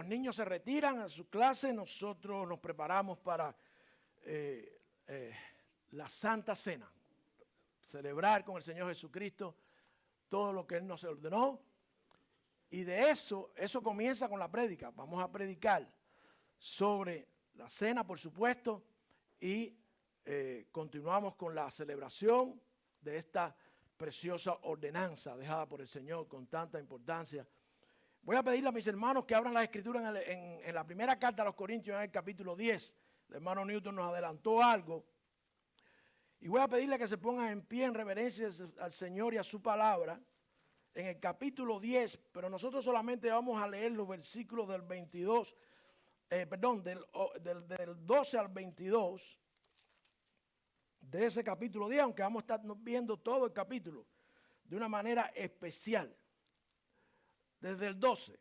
los niños se retiran a su clase, nosotros nos preparamos para la Santa Cena. Celebrar con el Señor Jesucristo todo lo que Él nos ordenó. Y de eso comienza con la prédica. Vamos a predicar sobre la cena, por supuesto, y continuamos con la celebración de esta preciosa ordenanza dejada por el Señor con tanta importancia. Voy a pedirle a mis hermanos que abran las escrituras en la primera carta a los Corintios, en el capítulo 10. El hermano Newton nos adelantó algo. Y voy a pedirle que se pongan en pie en reverencia al Señor y a su palabra en el capítulo 10, pero nosotros solamente vamos a leer los versículos del 22, del 12 al 22 de ese capítulo 10, aunque vamos a estar viendo todo el capítulo de una manera especial. Desde el 12.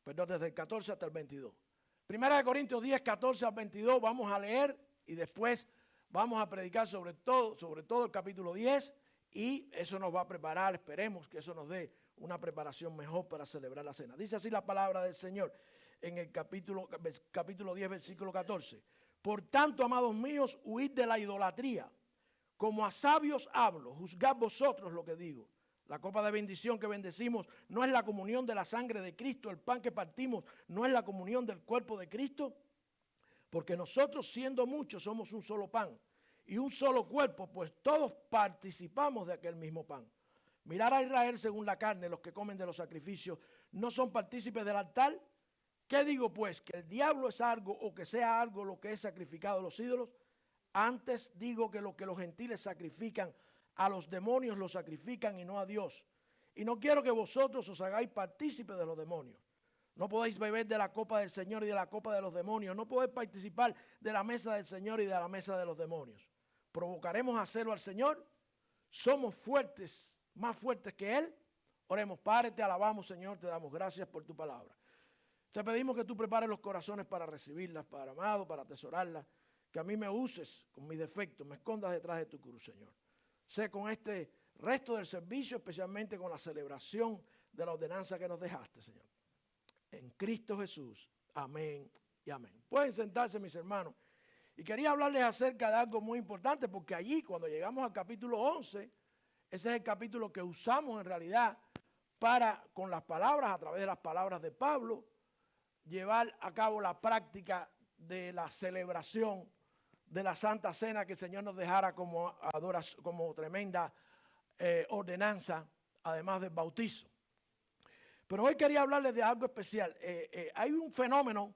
Perdón, desde el 14 hasta el 22. Primera de Corintios 10, 14 al 22, vamos a leer y después vamos a predicar sobre todo el capítulo 10 y eso nos va a preparar, esperemos que eso nos dé una preparación mejor para celebrar la cena. Dice así la palabra del Señor en el capítulo 10, versículo 14. Por tanto, amados míos, huid de la idolatría. Como a sabios hablo, juzgad vosotros lo que digo. La copa de bendición que bendecimos no es la comunión de la sangre de Cristo. El pan que partimos no es la comunión del cuerpo de Cristo. Porque nosotros, siendo muchos, somos un solo pan y un solo cuerpo, pues todos participamos de aquel mismo pan. Mirar a Israel según la carne, los que comen de los sacrificios, ¿no son partícipes del altar? ¿Qué digo pues? ¿Que el diablo es algo o que sea algo lo que es sacrificado a los ídolos? Antes digo que lo que los gentiles sacrifican a los demonios lo sacrifican y no a Dios. Y no quiero que vosotros os hagáis partícipes de los demonios. No podéis beber de la copa del Señor y de la copa de los demonios. No podéis participar de la mesa del Señor y de la mesa de los demonios. ¿Provocaremos a celo al Señor? ¿Somos fuertes, más fuertes que Él? Oremos, Padre, te alabamos, Señor, te damos gracias por tu palabra. Te pedimos que tú prepares los corazones para recibirlas, Padre amado, para atesorarlas. Que a mí me uses con mis defectos, me escondas detrás de tu cruz, Señor. Sé con este resto del servicio, especialmente con la celebración de la ordenanza que nos dejaste, Señor. En Cristo Jesús. Amén y amén. Pueden sentarse, mis hermanos. Y quería hablarles acerca de algo muy importante, porque allí, cuando llegamos al capítulo 11, ese es el capítulo que usamos en realidad para, con las palabras, a través de las palabras de Pablo, llevar a cabo la práctica de la celebración de la Santa Cena que el Señor nos dejara como tremenda ordenanza, además del bautizo. Pero hoy quería hablarles de algo especial. Hay un fenómeno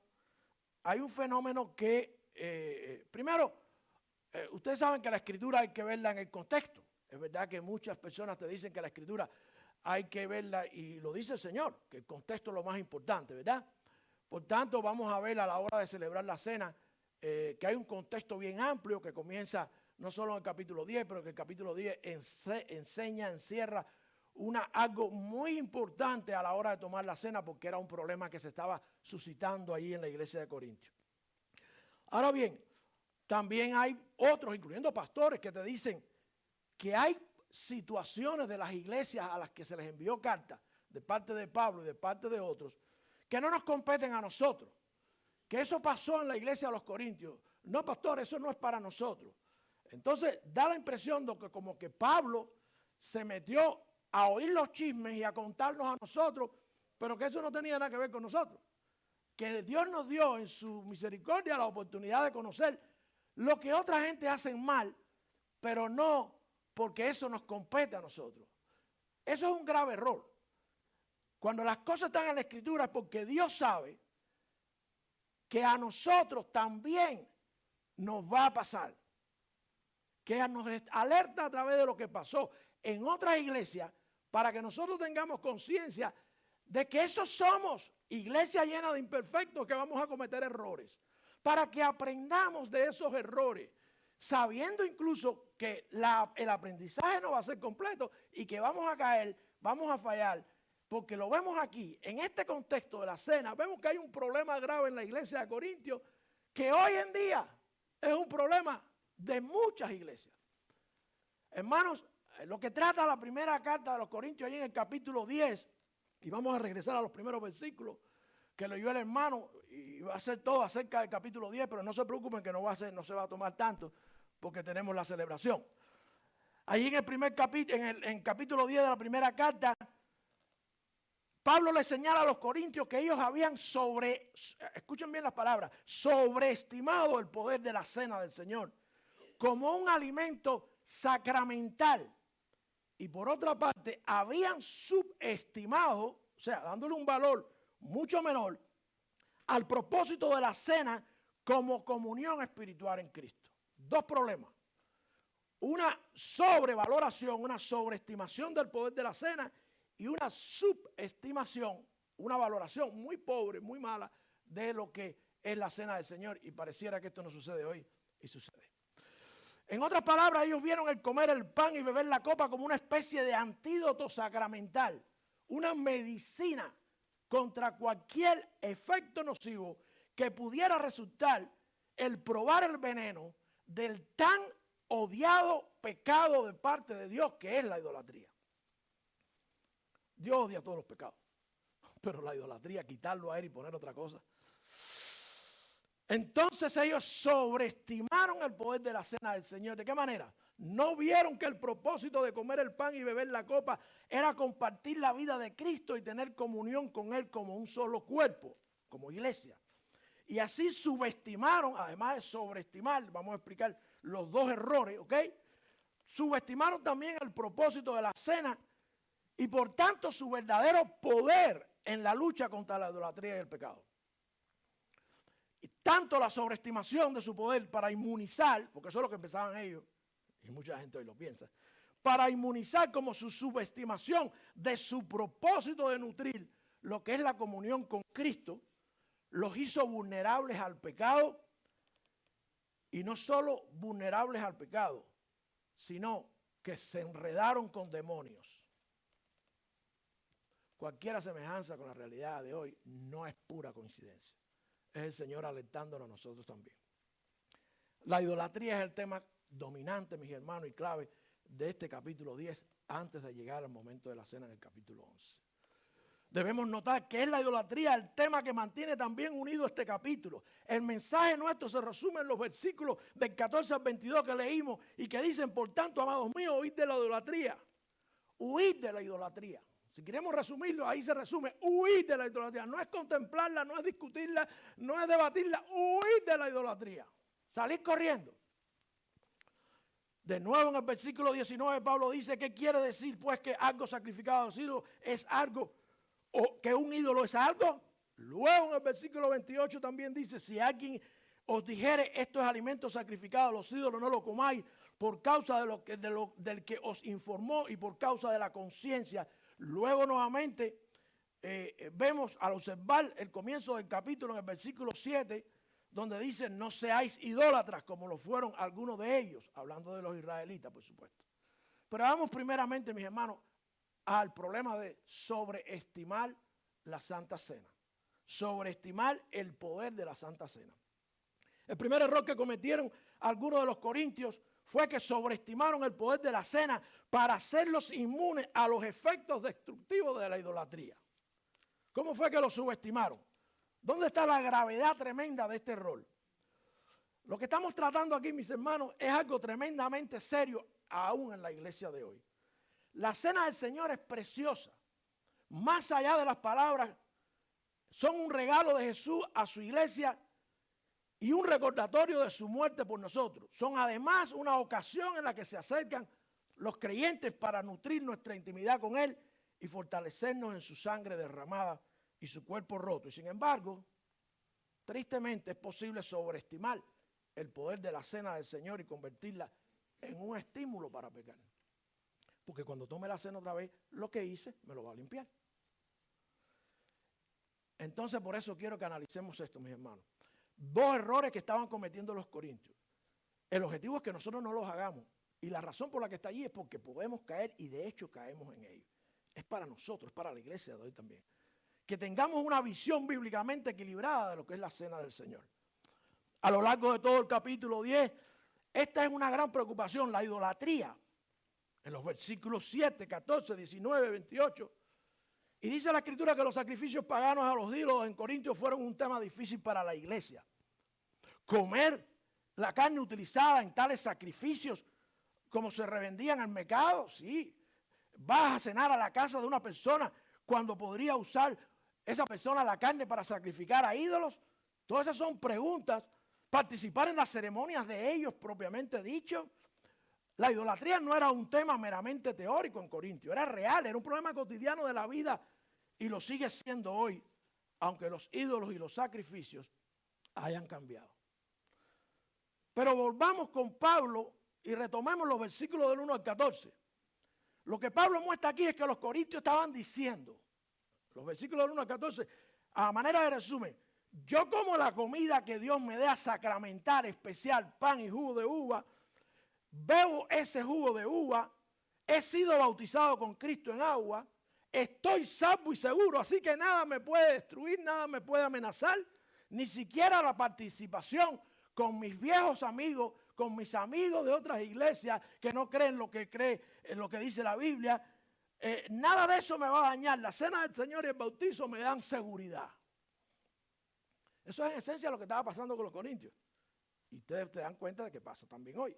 que, primero, ustedes saben que la Escritura hay que verla en el contexto. Es verdad que muchas personas te dicen que la Escritura hay que verla, y lo dice el Señor, que el contexto es lo más importante, ¿verdad? Por tanto, vamos a ver a la hora de celebrar la cena que hay un contexto bien amplio que comienza no solo en el capítulo 10, pero que el capítulo 10 encierra algo muy importante a la hora de tomar la cena, porque era un problema que se estaba suscitando ahí en la iglesia de Corintios. Ahora bien, también hay otros, incluyendo pastores, que te dicen que hay situaciones de las iglesias a las que se les envió carta de parte de Pablo y de parte de otros, que no nos competen a nosotros. Que eso pasó en la iglesia de los Corintios. No, pastor, eso no es para nosotros. Entonces, da la impresión de que como que Pablo se metió a oír los chismes y a contarnos a nosotros, pero que eso no tenía nada que ver con nosotros. Que Dios nos dio en su misericordia la oportunidad de conocer lo que otra gente hace mal, pero no porque eso nos compete a nosotros. Eso es un grave error. Cuando las cosas están en la Escritura es porque Dios sabe que a nosotros también nos va a pasar, que nos alerta a través de lo que pasó en otras iglesias, para que nosotros tengamos conciencia de que eso somos, iglesia llena de imperfectos que vamos a cometer errores, para que aprendamos de esos errores, sabiendo incluso que el aprendizaje no va a ser completo y que vamos a caer, vamos a fallar. Porque lo vemos aquí, en este contexto de la cena, vemos que hay un problema grave en la iglesia de Corintios, que hoy en día es un problema de muchas iglesias. Hermanos, lo que trata la primera carta de los Corintios ahí en el capítulo 10, y vamos a regresar a los primeros versículos que leyó el hermano, y va a ser todo acerca del capítulo 10, pero no se preocupen que no se va a tomar tanto, porque tenemos la celebración. Ahí en el primer capítulo, en capítulo 10 de la primera carta, Pablo le señala a los corintios que ellos habían escuchen bien las palabras, sobreestimado el poder de la cena del Señor como un alimento sacramental. Y por otra parte, habían subestimado, o sea, dándole un valor mucho menor al propósito de la cena como comunión espiritual en Cristo. Dos problemas. Una sobrevaloración, una sobreestimación del poder de la cena y una subestimación, una valoración muy pobre, muy mala de lo que es la cena del Señor. Y pareciera que esto no sucede hoy y sucede. En otras palabras, ellos vieron el comer el pan y beber la copa como una especie de antídoto sacramental, una medicina contra cualquier efecto nocivo que pudiera resultar el probar el veneno del tan odiado pecado de parte de Dios que es la idolatría. Dios odia todos los pecados, pero la idolatría, quitarlo a él y poner otra cosa. Entonces ellos sobreestimaron el poder de la cena del Señor. ¿De qué manera? No vieron que el propósito de comer el pan y beber la copa era compartir la vida de Cristo y tener comunión con Él como un solo cuerpo, como iglesia. Y así subestimaron, además de sobreestimar, vamos a explicar los dos errores, ¿ok? Subestimaron también el propósito de la cena y por tanto su verdadero poder en la lucha contra la idolatría y el pecado. Y tanto la sobreestimación de su poder para inmunizar, porque eso es lo que pensaban ellos, y mucha gente hoy lo piensa, para inmunizar como su subestimación de su propósito de nutrir lo que es la comunión con Cristo, los hizo vulnerables al pecado, y no solo vulnerables al pecado, sino que se enredaron con demonios. Cualquier semejanza con la realidad de hoy no es pura coincidencia. Es el Señor alertándonos a nosotros también. La idolatría es el tema dominante, mis hermanos, y clave de este capítulo 10 antes de llegar al momento de la cena en el capítulo 11. Debemos notar que es la idolatría el tema que mantiene también unido este capítulo. El mensaje nuestro se resume en los versículos del 14 al 22 que leímos y que dicen, por tanto, amados míos, huid de la idolatría. Huid de la idolatría. Si queremos resumirlo, ahí se resume, huir de la idolatría. No es contemplarla, no es discutirla, no es debatirla, huir de la idolatría. Salir corriendo. De nuevo en el versículo 19 Pablo dice, ¿qué quiere decir? Pues que algo sacrificado a los ídolos es algo, o que un ídolo es algo. Luego en el versículo 28 también dice, si alguien os dijere esto es alimento sacrificado a los ídolos, no lo comáis por causa del que os informó y por causa de la conciencia. Luego nuevamente vemos al observar el comienzo del capítulo en el versículo 7, donde dice no seáis idólatras como lo fueron algunos de ellos, hablando de los israelitas por supuesto. Pero vamos primeramente, mis hermanos, al problema de sobreestimar la Santa Cena, sobreestimar el poder de la Santa Cena. El primer error que cometieron algunos de los corintios fue que sobreestimaron el poder de la cena para hacerlos inmunes a los efectos destructivos de la idolatría. ¿Cómo fue que lo subestimaron? ¿Dónde está la gravedad tremenda de este error? Lo que estamos tratando aquí, mis hermanos, es algo tremendamente serio aún en la iglesia de hoy. La cena del Señor es preciosa. Más allá de las palabras, son un regalo de Jesús a su iglesia y un recordatorio de su muerte por nosotros. Son además una ocasión en la que se acercan los creyentes para nutrir nuestra intimidad con Él y fortalecernos en su sangre derramada y su cuerpo roto. Y sin embargo, tristemente es posible sobreestimar el poder de la cena del Señor y convertirla en un estímulo para pecar. Porque cuando tome la cena otra vez, lo que hice me lo va a limpiar. Entonces por eso quiero que analicemos esto, mis hermanos. Dos errores que estaban cometiendo los corintios. El objetivo es que nosotros no los hagamos. Y la razón por la que está allí es porque podemos caer y de hecho caemos en ellos. Es para nosotros, es para la iglesia de hoy también. Que tengamos una visión bíblicamente equilibrada de lo que es la cena del Señor. A lo largo de todo el capítulo 10, esta es una gran preocupación, la idolatría. los versículos 7, 14, 19, 28. Y dice la Escritura que los sacrificios paganos a los ídolos en Corintios fueron un tema difícil para la iglesia. Comer la carne utilizada en tales sacrificios como se revendían al mercado, sí. Vas a cenar a la casa de una persona cuando podría usar esa persona la carne para sacrificar a ídolos. Todas esas son preguntas. Participar en las ceremonias de ellos propiamente dicho. La idolatría no era un tema meramente teórico en Corintios, era real, era un problema cotidiano de la vida y lo sigue siendo hoy, aunque los ídolos y los sacrificios hayan cambiado. Pero volvamos con Pablo y retomemos los versículos del 1 al 14. Lo que Pablo muestra aquí es que los corintios estaban diciendo, los versículos del 1 al 14, a manera de resumen, yo como la comida que Dios me dé a sacramentar, especial, pan y jugo de uva, bebo ese jugo de uva, he sido bautizado con Cristo en agua, estoy salvo y seguro, así que nada me puede destruir, nada me puede amenazar, ni siquiera la participación con mis viejos amigos, con mis amigos de otras iglesias que no creen lo que dice la Biblia. Nada de eso me va a dañar. La cena del Señor y el bautizo me dan seguridad. Eso es en esencia lo que estaba pasando con los corintios. Y ustedes se dan cuenta de que pasa también hoy.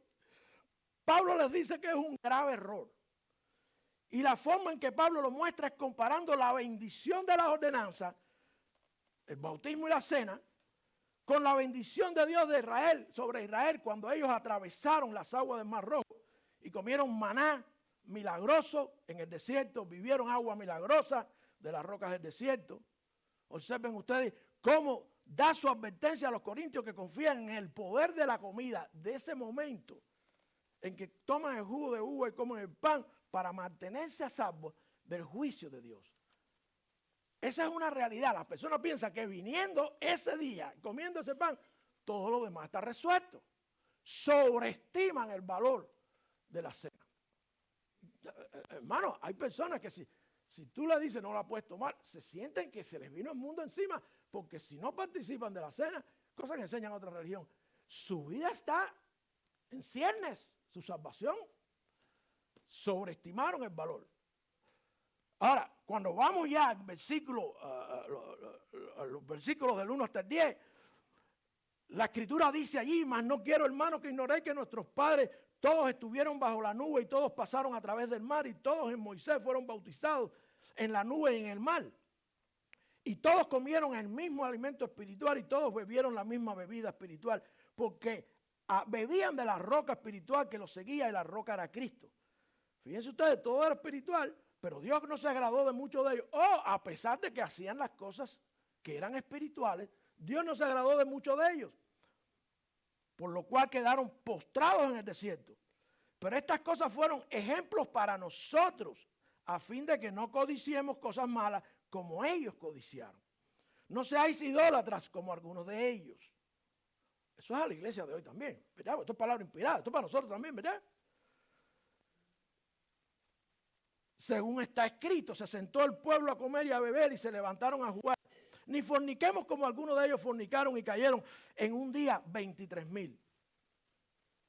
Pablo les dice que es un grave error. Y la forma en que Pablo lo muestra es comparando la bendición de las ordenanzas, el bautismo y la cena, con la bendición de Dios de Israel, sobre Israel, cuando ellos atravesaron las aguas del Mar Rojo y comieron maná milagroso en el desierto, vivieron agua milagrosa de las rocas del desierto. Observen ustedes cómo da su advertencia a los corintios que confían en el poder de la comida de ese momento en que toman el jugo de uva y comen el pan para mantenerse a salvo del juicio de Dios. Esa es una realidad. Las personas piensan que viniendo ese día, comiendo ese pan, todo lo demás está resuelto. Sobreestiman el valor de la cena. Hermano, hay personas que si tú le dices no la puedes tomar, se sienten que se les vino el mundo encima, porque si no participan de la cena, cosas que enseñan otra religión, su vida está en ciernes, su salvación. Sobreestimaron el valor. Ahora, cuando vamos ya al versículo, los versículos del 1 hasta el 10, la Escritura dice allí, mas no quiero, hermanos, que ignoréis que nuestros padres todos estuvieron bajo la nube y todos pasaron a través del mar y todos en Moisés fueron bautizados en la nube y en el mar. Y todos comieron el mismo alimento espiritual y todos bebieron la misma bebida espiritual, porque bebían de la roca espiritual que los seguía y la roca era Cristo. Fíjense ustedes, todo era espiritual, pero Dios no se agradó de muchos de ellos. A pesar de que hacían las cosas que eran espirituales, Dios no se agradó de muchos de ellos. Por lo cual quedaron postrados en el desierto. Pero estas cosas fueron ejemplos para nosotros, a fin de que no codiciemos cosas malas como ellos codiciaron. No seáis idólatras como algunos de ellos. Eso es a la iglesia de hoy también, ¿verdad? Esto es palabra inspirada, esto es para nosotros también, ¿verdad? Según está escrito, se sentó el pueblo a comer y a beber y se levantaron a jugar. Ni forniquemos como algunos de ellos fornicaron y cayeron en un día 23,000.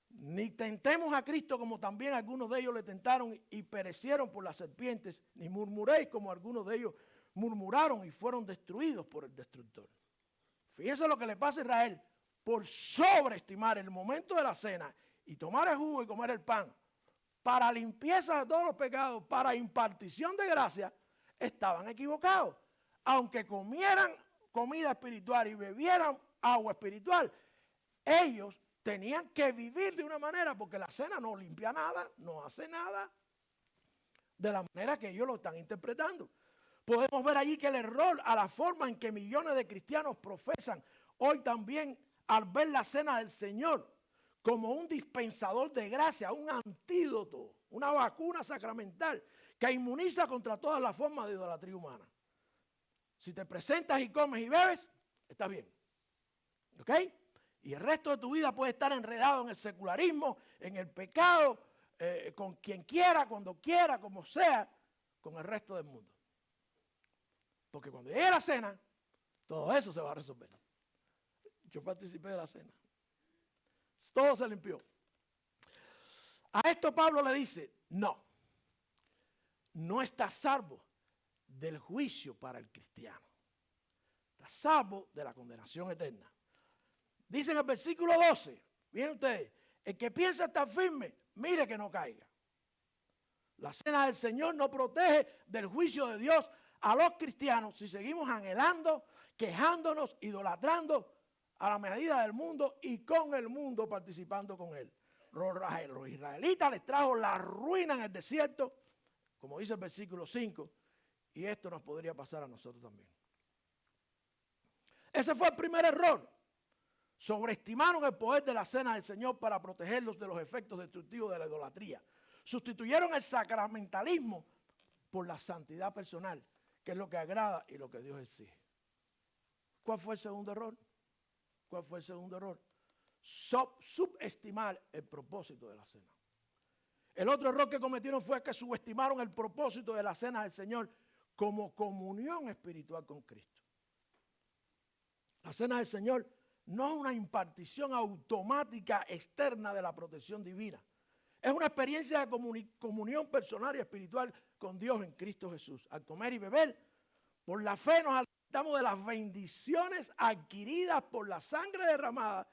Ni tentemos a Cristo como también algunos de ellos le tentaron y perecieron por las serpientes. Ni murmuréis como algunos de ellos murmuraron y fueron destruidos por el destructor. Fíjense lo que le pasa a Israel por sobreestimar el momento de la cena y tomar el jugo y comer el pan. Para limpieza de todos los pecados, para impartición de gracia, estaban equivocados. Aunque comieran comida espiritual y bebieran agua espiritual, ellos tenían que vivir de una manera, porque la cena no limpia nada, no hace nada, de la manera que ellos lo están interpretando. Podemos ver allí que el error a la forma en que millones de cristianos profesan hoy también al ver la cena del Señor como un dispensador de gracia, un antídoto, una vacuna sacramental que inmuniza contra todas las formas de idolatría humana. Si te presentas y comes y bebes, está bien. ¿Ok? Y el resto de tu vida puede estar enredado en el secularismo, en el pecado, con quien quiera, cuando quiera, como sea, con el resto del mundo. Porque cuando llegue la cena, todo eso se va a resolver. Yo participé de la cena. Todo se limpió. A esto Pablo le dice, no, no está salvo del juicio para el cristiano. Está salvo de la condenación eterna. Dice en el versículo 12, miren ustedes, el que piensa estar firme, mire que no caiga. La cena del Señor no protege del juicio de Dios a los cristianos si seguimos anhelando, quejándonos, idolatrando a la medida del mundo y con el mundo participando con él. Los israelitas les trajo la ruina en el desierto, como dice el versículo 5, y esto nos podría pasar a nosotros también. Ese fue el primer error. Sobreestimaron el poder de la cena del Señor para protegerlos de los efectos destructivos de la idolatría. Sustituyeron el sacramentalismo por la santidad personal, que es lo que agrada y lo que Dios exige. ¿Cuál fue el segundo error? ¿Cuál fue el segundo error? Subestimar el propósito de la cena. El otro error que cometieron fue que subestimaron el propósito de la cena del Señor como comunión espiritual con Cristo. La cena del Señor no es una impartición automática externa de la protección divina. Es una experiencia de comunión personal y espiritual con Dios en Cristo Jesús. Al comer y beber, por la fe nos alimentamos de las bendiciones adquiridas por la sangre derramada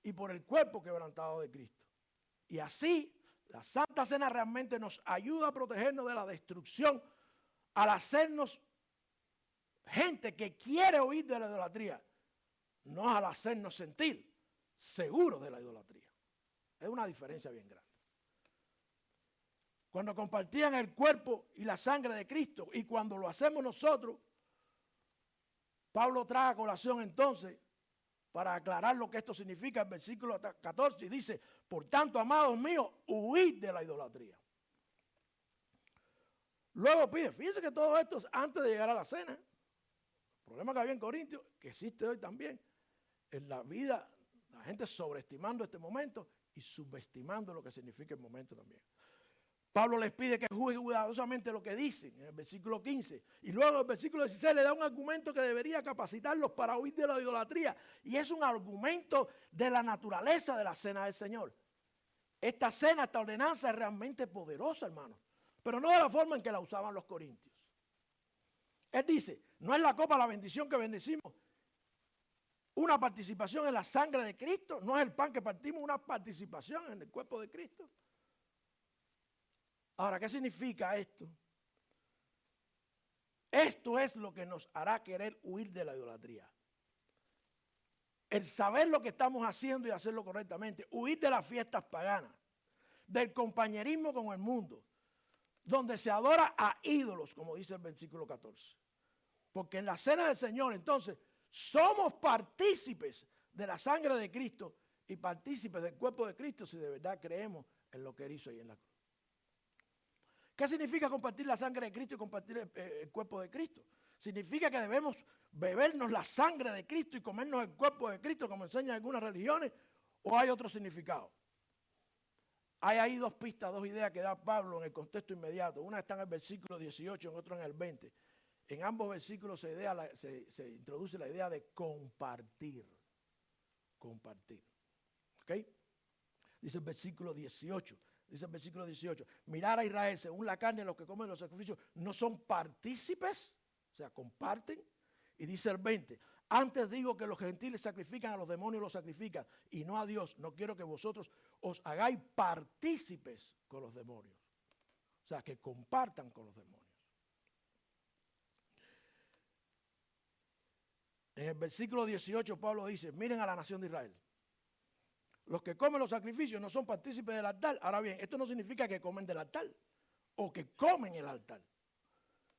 y por el cuerpo quebrantado de Cristo. Y así, la Santa Cena realmente nos ayuda a protegernos de la destrucción al hacernos gente que quiere huir de la idolatría, no al hacernos sentir seguros de la idolatría. Es una diferencia bien grande. Cuando compartían el cuerpo y la sangre de Cristo y cuando lo hacemos nosotros, Pablo trae a colación entonces, para aclarar lo que esto significa, el versículo 14 y dice, por tanto, amados míos, huid de la idolatría. Luego pide, fíjense que todo esto es antes de llegar a la cena. El problema que había en Corintios, que existe hoy también, en la vida, la gente sobreestimando este momento y subestimando lo que significa el momento también. Pablo les pide que juzguen cuidadosamente lo que dicen en el versículo 15. Y luego en el versículo 16 le da un argumento que debería capacitarlos para huir de la idolatría. Y es un argumento de la naturaleza de la cena del Señor. Esta cena, esta ordenanza es realmente poderosa, hermano. Pero no de la forma en que la usaban los corintios. Él dice, no es la copa la bendición que bendecimos, una participación en la sangre de Cristo. No es el pan que partimos, una participación en el cuerpo de Cristo. Ahora, ¿qué significa esto? Esto es lo que nos hará querer huir de la idolatría. El saber lo que estamos haciendo y hacerlo correctamente. Huir de las fiestas paganas, del compañerismo con el mundo, donde se adora a ídolos, como dice el versículo 14. Porque en la cena del Señor, entonces, somos partícipes de la sangre de Cristo y partícipes del cuerpo de Cristo si de verdad creemos en lo que Él hizo ahí en la cruz. ¿Qué significa compartir la sangre de Cristo y compartir el cuerpo de Cristo? Significa que debemos bebernos la sangre de Cristo y comernos el cuerpo de Cristo, como enseñan algunas religiones, o hay otro significado. Hay ahí dos pistas, dos ideas que da Pablo en el contexto inmediato. Una está en el versículo 18, en otro en el 20. En ambos versículos se introduce la idea de compartir. Compartir. ¿Ok? Dice el versículo 18. Dice el versículo 18, mirar a Israel según la carne, los que comen los sacrificios no son partícipes, o sea, comparten. Y dice el 20, antes digo que los gentiles sacrifican, a los demonios los sacrifican y no a Dios. No quiero que vosotros os hagáis partícipes con los demonios. O sea, que compartan con los demonios. En el versículo 18 Pablo dice, miren a la nación de Israel. Los que comen los sacrificios no son partícipes del altar. Ahora bien, esto no significa que comen del altar o que comen el altar.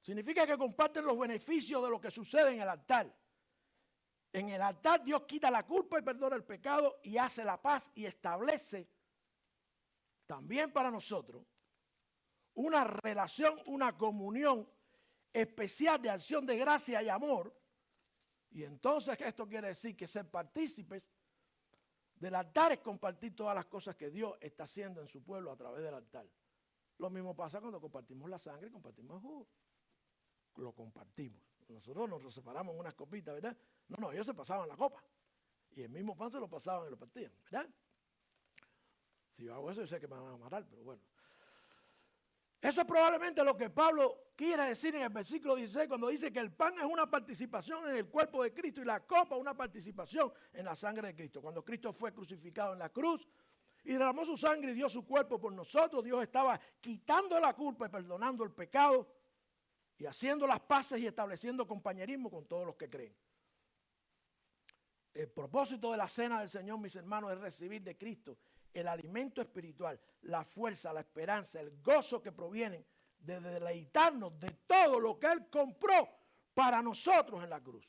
Significa que comparten los beneficios de lo que sucede en el altar. En el altar Dios quita la culpa y perdona el pecado y hace la paz y establece también para nosotros una relación, una comunión especial de acción de gracia y amor. Y entonces esto quiere decir que ser partícipes del altar es compartir todas las cosas que Dios está haciendo en su pueblo a través del altar. Lo mismo pasa cuando compartimos la sangre, compartimos el jugo. Lo compartimos. Nosotros nos separamos en unas copitas, ¿verdad? No, ellos se pasaban la copa. Y el mismo pan se lo pasaban y lo partían, ¿verdad? Si yo hago eso, yo sé que me van a matar, pero bueno. Eso es probablemente lo que Pablo quiere decir en el versículo 16 cuando dice que el pan es una participación en el cuerpo de Cristo y la copa una participación en la sangre de Cristo. Cuando Cristo fue crucificado en la cruz y derramó su sangre y dio su cuerpo por nosotros, Dios estaba quitando la culpa y perdonando el pecado y haciendo las paces y estableciendo compañerismo con todos los que creen. El propósito de la cena del Señor, mis hermanos, es recibir de Cristo el alimento espiritual, la fuerza, la esperanza, el gozo que provienen de deleitarnos de todo lo que Él compró para nosotros en la cruz,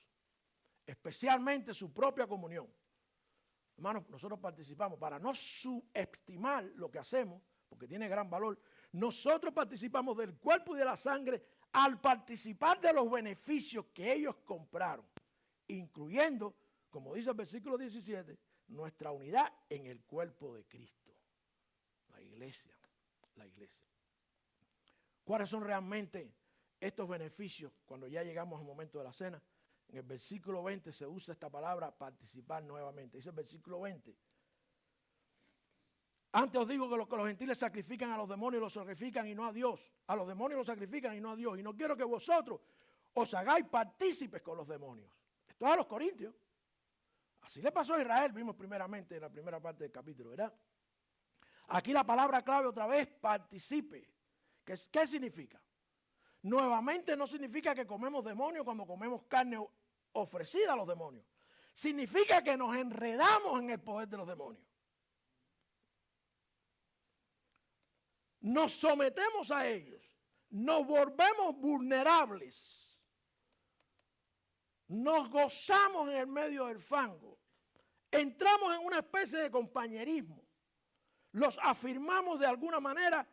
especialmente su propia comunión. Hermanos, nosotros participamos para no subestimar lo que hacemos, porque tiene gran valor. Nosotros participamos del cuerpo y de la sangre al participar de los beneficios que ellos compraron, incluyendo, como dice el versículo 17, nuestra unidad en el cuerpo de Cristo, la iglesia, la iglesia. ¿Cuáles son realmente estos beneficios cuando ya llegamos al momento de la cena? En el versículo 20 se usa esta palabra participar nuevamente. Dice el versículo 20. Antes os digo que los gentiles sacrifican a los demonios, los sacrifican y no a Dios. A los demonios los sacrifican y no a Dios. Y no quiero que vosotros os hagáis partícipes con los demonios. Esto es a los corintios. Así le pasó a Israel, vimos primeramente en la primera parte del capítulo, ¿verdad? Aquí la palabra clave otra vez, participe. ¿Qué significa? Nuevamente no significa que comemos demonios cuando comemos carne ofrecida a los demonios. Significa que nos enredamos en el poder de los demonios. Nos sometemos a ellos. Nos volvemos vulnerables. Nos gozamos en el medio del fango. Entramos en una especie de compañerismo. Los afirmamos de alguna manera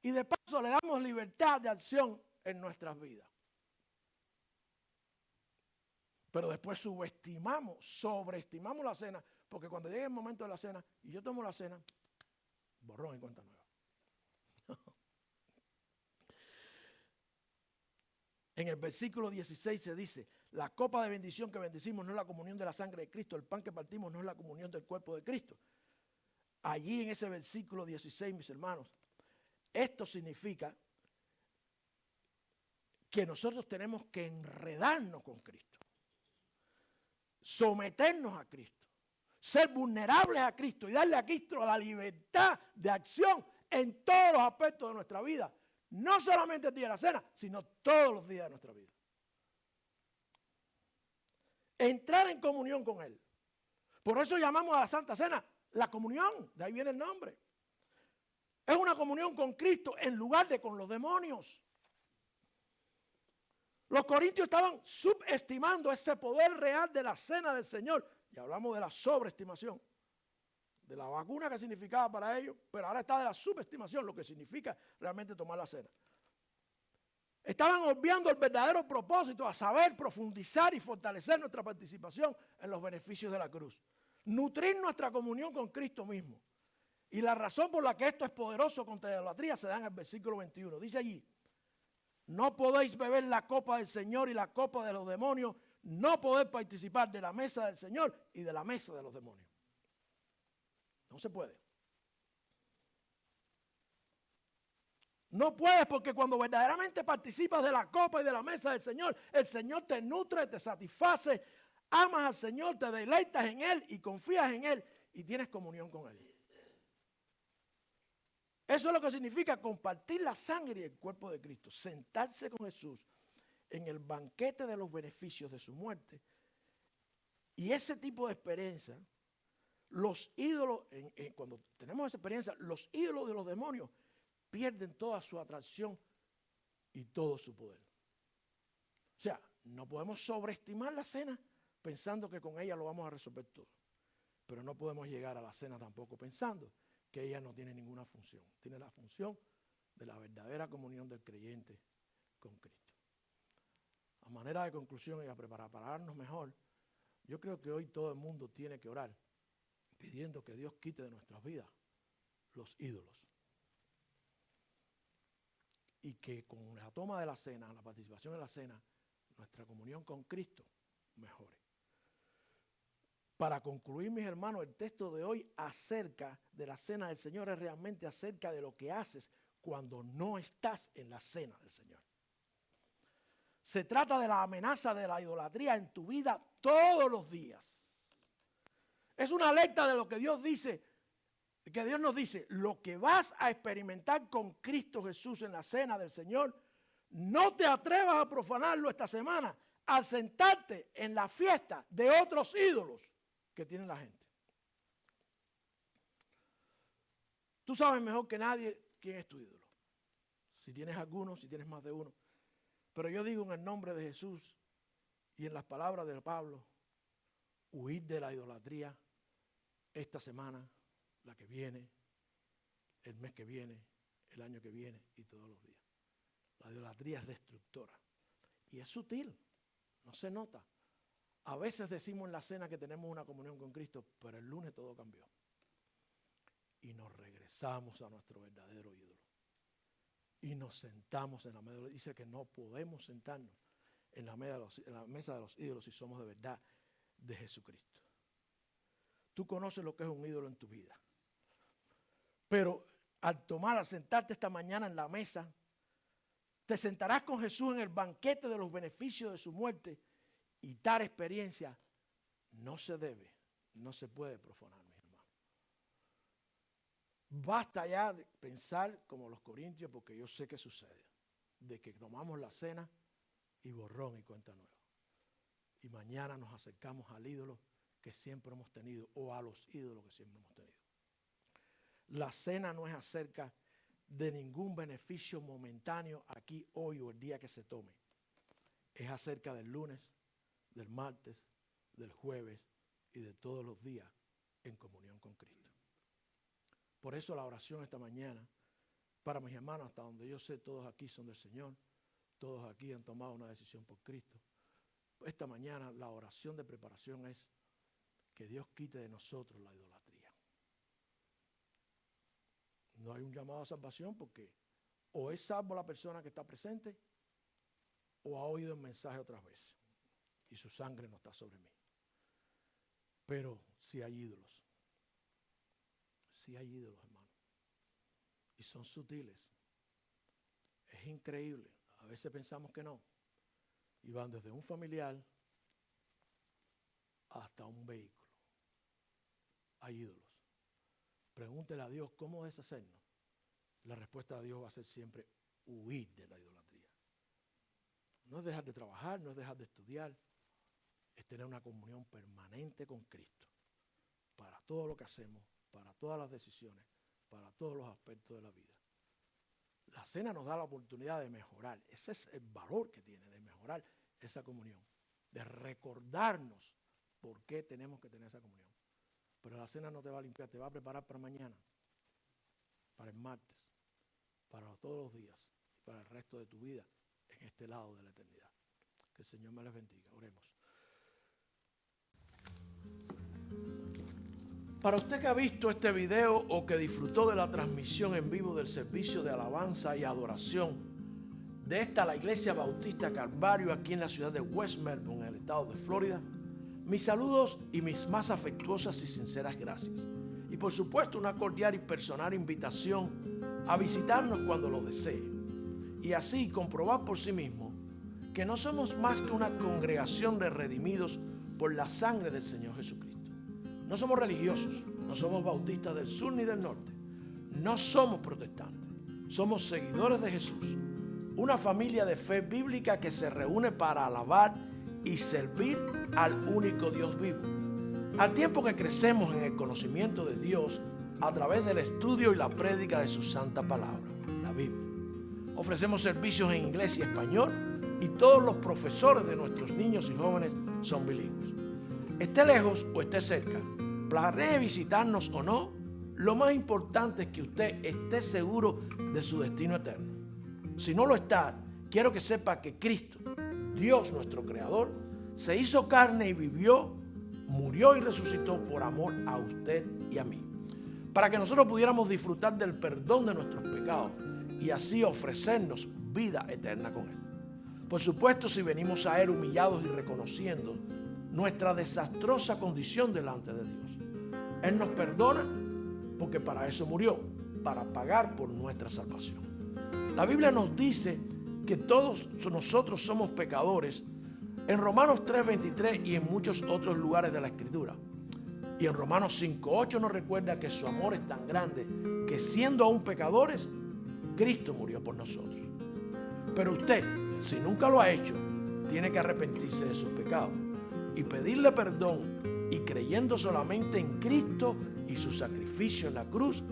y de paso le damos libertad de acción en nuestras vidas. Pero después sobreestimamos la cena, porque cuando llegue el momento de la cena y yo tomo la cena, borrón en cuenta nueva. En el versículo 16 se dice, la copa de bendición que bendecimos no es la comunión de la sangre de Cristo, el pan que partimos no es la comunión del cuerpo de Cristo. Allí en ese versículo 16, mis hermanos, esto significa que nosotros tenemos que enredarnos con Cristo, someternos a Cristo, ser vulnerables a Cristo y darle a Cristo la libertad de acción en todos los aspectos de nuestra vida. No solamente el día de la cena, sino todos los días de nuestra vida. Entrar en comunión con Él. Por eso llamamos a la Santa Cena la comunión, de ahí viene el nombre. Es una comunión con Cristo en lugar de con los demonios. Los corintios estaban subestimando ese poder real de la cena del Señor. Y hablamos de la sobreestimación, de la vacuna que significaba para ellos, pero ahora está de la subestimación, lo que significa realmente tomar la cena. Estaban obviando el verdadero propósito, a saber, profundizar y fortalecer nuestra participación en los beneficios de la cruz. Nutrir nuestra comunión con Cristo mismo. Y la razón por la que esto es poderoso contra la idolatría se da en el versículo 21. Dice allí, no podéis beber la copa del Señor y la copa de los demonios, no podéis participar de la mesa del Señor y de la mesa de los demonios. No se puede. No puedes, porque cuando verdaderamente participas de la copa y de la mesa del Señor, el Señor te nutre, te satisface, amas al Señor, te deleitas en Él y confías en Él y tienes comunión con Él. Eso es lo que significa compartir la sangre y el cuerpo de Cristo, sentarse con Jesús en el banquete de los beneficios de su muerte. Y ese tipo de experiencia, los ídolos, cuando tenemos esa experiencia, los ídolos de los demonios pierden toda su atracción y todo su poder. O sea, no podemos sobreestimar la cena pensando que con ella lo vamos a resolver todo. Pero no podemos llegar a la cena tampoco pensando que ella no tiene ninguna función. Tiene la función de la verdadera comunión del creyente con Cristo. A manera de conclusión y para prepararnos mejor, yo creo que hoy todo el mundo tiene que orar pidiendo que Dios quite de nuestras vidas los ídolos. Y que con la toma de la cena, la participación en la cena, nuestra comunión con Cristo mejore. Para concluir, mis hermanos, el texto de hoy acerca de la cena del Señor es realmente acerca de lo que haces cuando no estás en la cena del Señor. Se trata de la amenaza de la idolatría en tu vida todos los días. Es una alerta de lo que Dios dice, que Dios nos dice, lo que vas a experimentar con Cristo Jesús en la cena del Señor, no te atrevas a profanarlo esta semana al sentarte en la fiesta de otros ídolos que tiene la gente. Tú sabes mejor que nadie quién es tu ídolo. Si tienes alguno, si tienes más de uno. Pero yo digo en el nombre de Jesús y en las palabras de Pablo, huid de la idolatría esta semana, la que viene, el mes que viene, el año que viene y todos los días. La idolatría es destructora y es sutil, no se nota. A veces decimos en la cena que tenemos una comunión con Cristo, pero el lunes todo cambió. Y nos regresamos a nuestro verdadero ídolo. Y nos sentamos en la mesa. Dice que no podemos sentarnos en la mesa de los ídolos si somos de verdad de Jesucristo. Tú conoces lo que es un ídolo en tu vida. Pero al sentarte esta mañana en la mesa, te sentarás con Jesús en el banquete de los beneficios de su muerte y tal experiencia no se debe, no se puede profanar, mis hermanos. Basta ya de pensar como los corintios, porque yo sé que sucede, de que tomamos la cena y borrón y cuenta nueva. Y mañana nos acercamos al ídolo que siempre hemos tenido o a los ídolos que siempre hemos tenido. La cena no es acerca de ningún beneficio momentáneo aquí, hoy o el día que se tome. Es acerca del lunes, del martes, del jueves y de todos los días en comunión con Cristo. Por eso la oración esta mañana, para mis hermanos, hasta donde yo sé, todos aquí son del Señor, todos aquí han tomado una decisión por Cristo. Esta mañana la oración de preparación es que Dios quite de nosotros la idolatría. No hay un llamado a salvación porque o es salvo la persona que está presente o ha oído el mensaje otras veces y su sangre no está sobre mí. Pero si hay ídolos, hermano, y son sutiles. Es increíble. A veces pensamos que no. Y van desde un familiar hasta un vehículo. Hay ídolos. Pregúntele a Dios cómo deshacernos. La respuesta de Dios va a ser siempre huir de la idolatría. No es dejar de trabajar, no es dejar de estudiar. Es tener una comunión permanente con Cristo. Para todo lo que hacemos, para todas las decisiones, para todos los aspectos de la vida. La cena nos da la oportunidad de mejorar. Ese es el valor que tiene, de mejorar esa comunión. De recordarnos por qué tenemos que tener esa comunión. Pero la cena no te va a limpiar, te va a preparar para mañana, para el martes, para todos los días y para el resto de tu vida en este lado de la eternidad. Que el Señor me les bendiga. Oremos. Para usted que ha visto este video o que disfrutó de la transmisión en vivo del servicio de alabanza y adoración de la Iglesia Bautista Calvario aquí en la ciudad de West Melbourne, en el estado de Florida, mis saludos y mis más afectuosas y sinceras gracias. Y por supuesto una cordial y personal invitación a visitarnos cuando lo desee. Y así comprobar por sí mismo que no somos más que una congregación de redimidos por la sangre del Señor Jesucristo. No somos religiosos, no somos bautistas del sur ni del norte, no somos protestantes, somos seguidores de Jesús, una familia de fe bíblica que se reúne para alabar y servir al único Dios vivo. Al tiempo que crecemos en el conocimiento de Dios a través del estudio y la prédica de su santa palabra, la Biblia. Ofrecemos servicios en inglés y español y todos los profesores de nuestros niños y jóvenes son bilingües. Esté lejos o esté cerca, planee visitarnos o no, lo más importante es que usted esté seguro de su destino eterno. Si no lo está, quiero que sepa que Cristo, Dios nuestro Creador, se hizo carne y vivió, murió y resucitó por amor a usted y a mí, para que nosotros pudiéramos disfrutar del perdón de nuestros pecados y así ofrecernos vida eterna con Él. Por supuesto, si venimos a Él humillados y reconociendo nuestra desastrosa condición delante de Dios, Él nos perdona porque para eso murió, para pagar por nuestra salvación. La Biblia nos dice que todos nosotros somos pecadores en Romanos 3:23 y en muchos otros lugares de la Escritura. Y en Romanos 5:8 nos recuerda que su amor es tan grande que siendo aún pecadores, Cristo murió por nosotros. Pero usted, si nunca lo ha hecho, tiene que arrepentirse de sus pecados y pedirle perdón, y creyendo solamente en Cristo y su sacrificio en la cruz,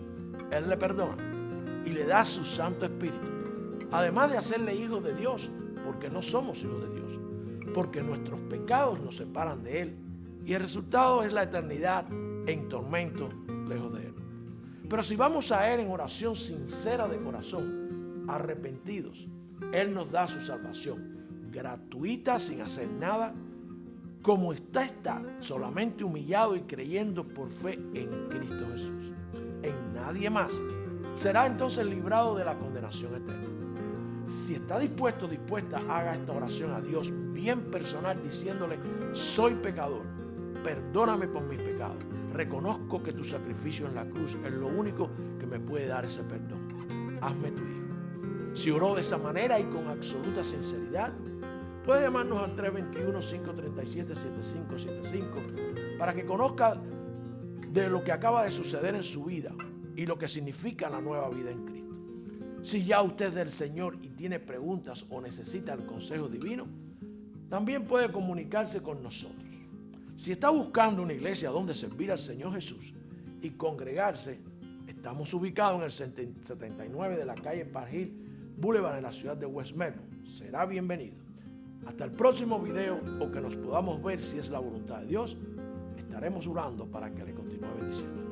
Él le perdona y le da su Santo Espíritu. Además de hacerle hijos de Dios, porque no somos hijos de Dios, porque nuestros pecados nos separan de Él y el resultado es la eternidad en tormento lejos de Él. Pero si vamos a Él en oración sincera de corazón, arrepentidos, Él nos da su salvación gratuita, sin hacer nada, como está, solamente humillado y creyendo por fe en Cristo Jesús, en nadie más. Será entonces librado de la condenación eterna. Si está dispuesto, dispuesta, haga esta oración a Dios bien personal, diciéndole: soy pecador, perdóname por mis pecados, reconozco que tu sacrificio en la cruz es lo único que me puede dar ese perdón. Hazme tu hijo. Si oró de esa manera y con absoluta sinceridad, puede llamarnos al 321-537-7575 para que conozca de lo que acaba de suceder en su vida y lo que significa la nueva vida en Cristo. Si ya usted es del Señor y tiene preguntas o necesita el consejo divino, también puede comunicarse con nosotros. Si está buscando una iglesia donde servir al Señor Jesús y congregarse, estamos ubicados en el 79 de la calle Park Hill Boulevard en la ciudad de West Melbourne. Será bienvenido. Hasta el próximo video, o que nos podamos ver si es la voluntad de Dios, estaremos orando para que le continúe bendiciendo.